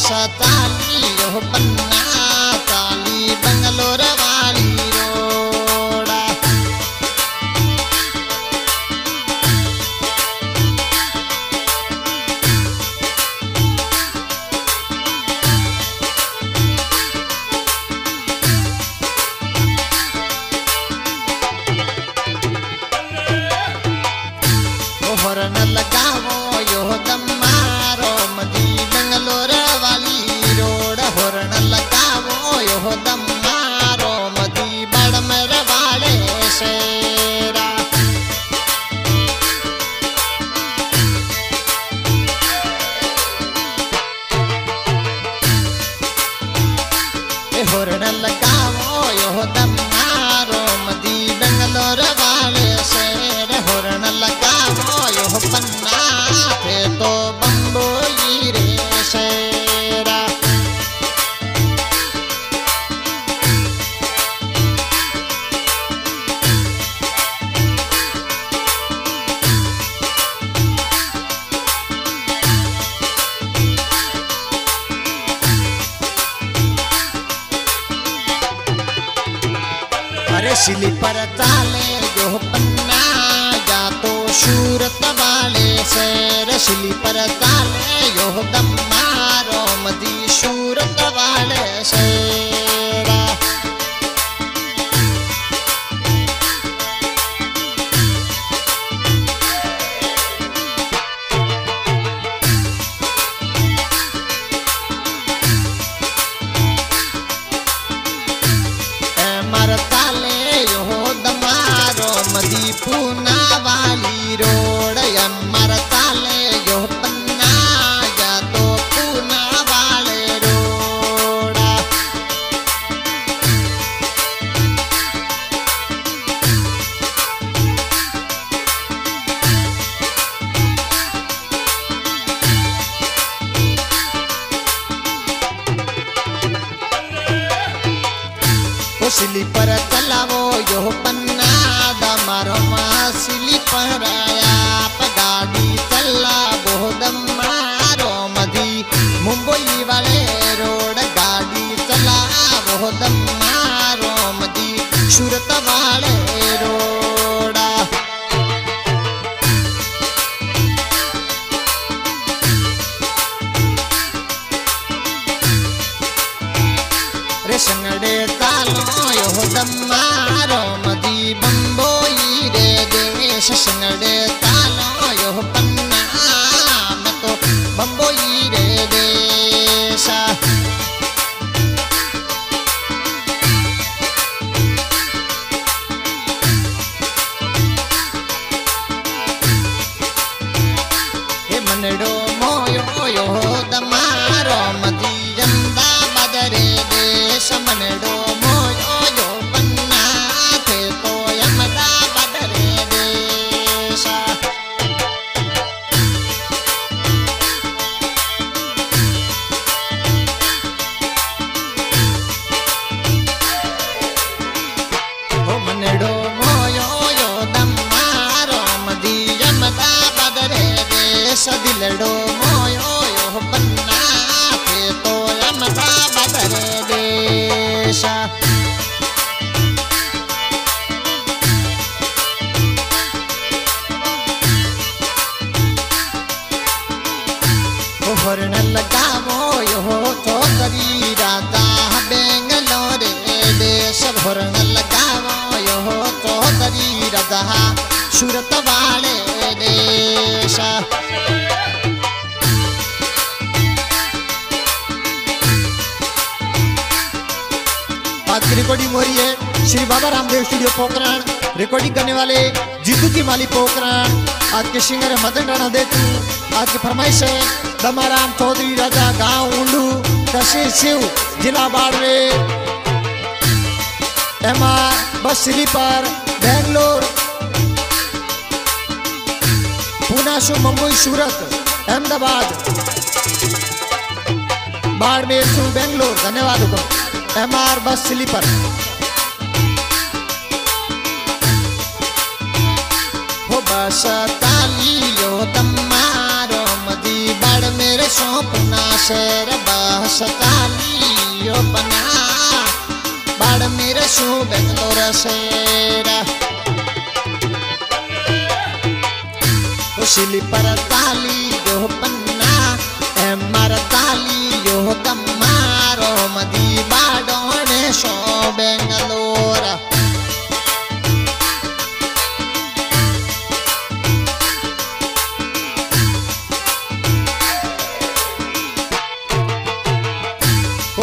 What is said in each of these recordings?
बस ताली यो पन्ना ताली बंगलोर वाली रोड़ा। होरन लगावो यो दमारो मदी बंगलोर वाली रोड। होरन लगावो यो दमारो मदी बड़मर वाले शेरा। होरन लगावो यो दमारो मदी बंगलोर वाले शेर। होरन लगावो यो पन्ना थे तो बम्बोई रे शेरा। अरे स्लीपर ताले यो पन्ना या तो सूरत वाले शेर। स्लीपर ताले यो दमारो मदी सूरत वाले शेरा। मरताले यो दमारो मदी पूना वाली रोड। मरताले यो पन्ना या तो पूना वाले रोड़ा। स्लीपर चलावो यो पन्ना दमारो माँ स्लीपर आप गाड़ी चलावो दमारो मदी मुंबई वाले रोड। गाड़ी चलावो दमारो मदी सूरत वाले रोड़ा। रे संगड़े तालो यो दमारो मदी बम्बोई रे देश। संगड़े तालो यो पन्ना मैं तो बम्बोई रे देश। हे मनडो मोयो यो दमारो मदी यंदा बदरे देश। मनडो मोयो यो पन्ना थे तो यमदा बदरे देश। हो मनडो मोयो यो दमारो मदी यमदा बदरे देश। दिलडो मोयो यो पन्ना थे तो यमदा बदरे देश। होरन लगावो यो तो करी राधा बेंगलोर देश। होरन लगावो यो तो करी राधा सूरत वाले देश। आज की रिकॉर्डिंग हो रही है श्री बाबा रामदेव स्टूडियो पोखरण। रिकॉर्डिंग करने वाले जीतू की माली पोखरण। आज के सिंगर है मदन राणा देतू। आज की फरमाइश है दमाराम चौधरी राजा गांव उंडू तहसील शिव जिला बाड़मेर। एमा बस स्लीपर बेंगलोर पूना सु मुंबई सूरत अहमदाबाद बाड़मेर सु बेंगलोर। धन्यवाद को MR बस स्लीपर। हो बस तालियो तमारो मदी बाड़मेर सौंपना शेर बस कालियो बना बाड़ मेरे सू बेंगलोर शेरा उसिली पर ताली यो पन्ना एमर ताली यो कमारो मदी बाड़ोने सो बेंगलोर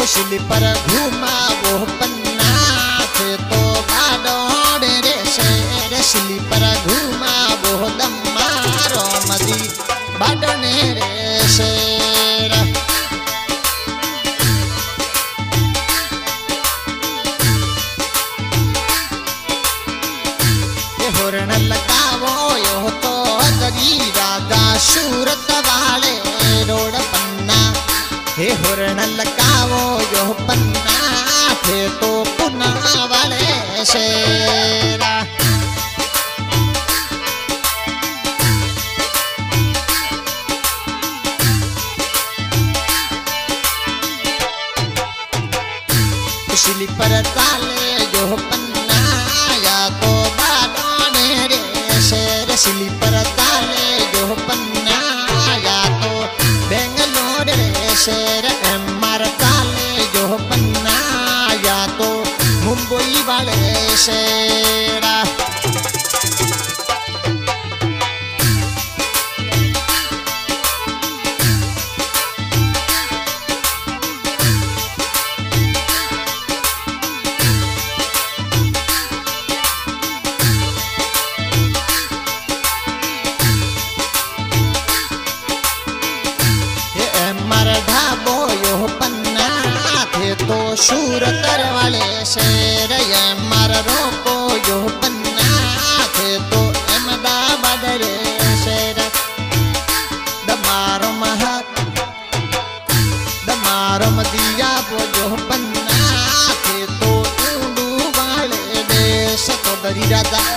उसिली पर घूमा वो पन्ना थे तो बाड़ोने रे शेर सिली पर घूमा वो दमारो मदी बाड़ोने रे शेर होरण लगावो यो तो दरी राजा सूरत वाले रोड पन्ना हे होरण लगावो यो पन्ना थे तो पुना वाले शेरा उसिली पर ताले यो पन्ना या तो सिली पर ताले जो पन्ना या तो बेंगलोर रे शेर एमआर ताले जो पन्ना या तो मुंबई वाले शेरा ढाबो यो पन्ना थे तो सूरत वाले शेर ये मर रोको यो पन्ना थे तो अहमदाबाद रे शेर दमारो महक दमारो मदिया वो जो पन्ना थे तो उड़ू वाले देश तो दरी राजा